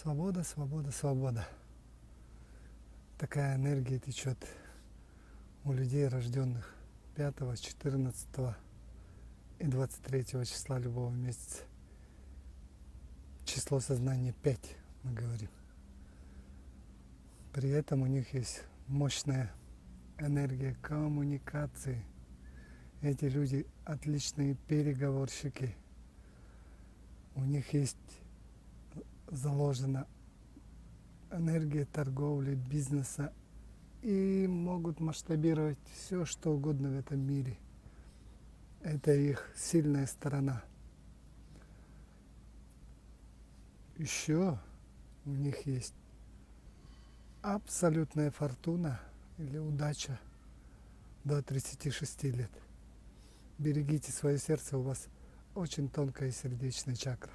Свобода, свобода, свобода. Такая энергия течет у людей, рожденных 5, 14 и 23 числа любого месяца. Число сознания 5, мы говорим. При этом у них есть мощная энергия коммуникации. Эти люди отличные переговорщики. У них есть заложена энергия торговли, бизнеса и могут масштабировать все, что угодно в этом мире. Это их сильная сторона. Еще у них есть абсолютная фортуна или удача до 36 лет. Берегите свое сердце, у вас очень тонкая сердечная чакра.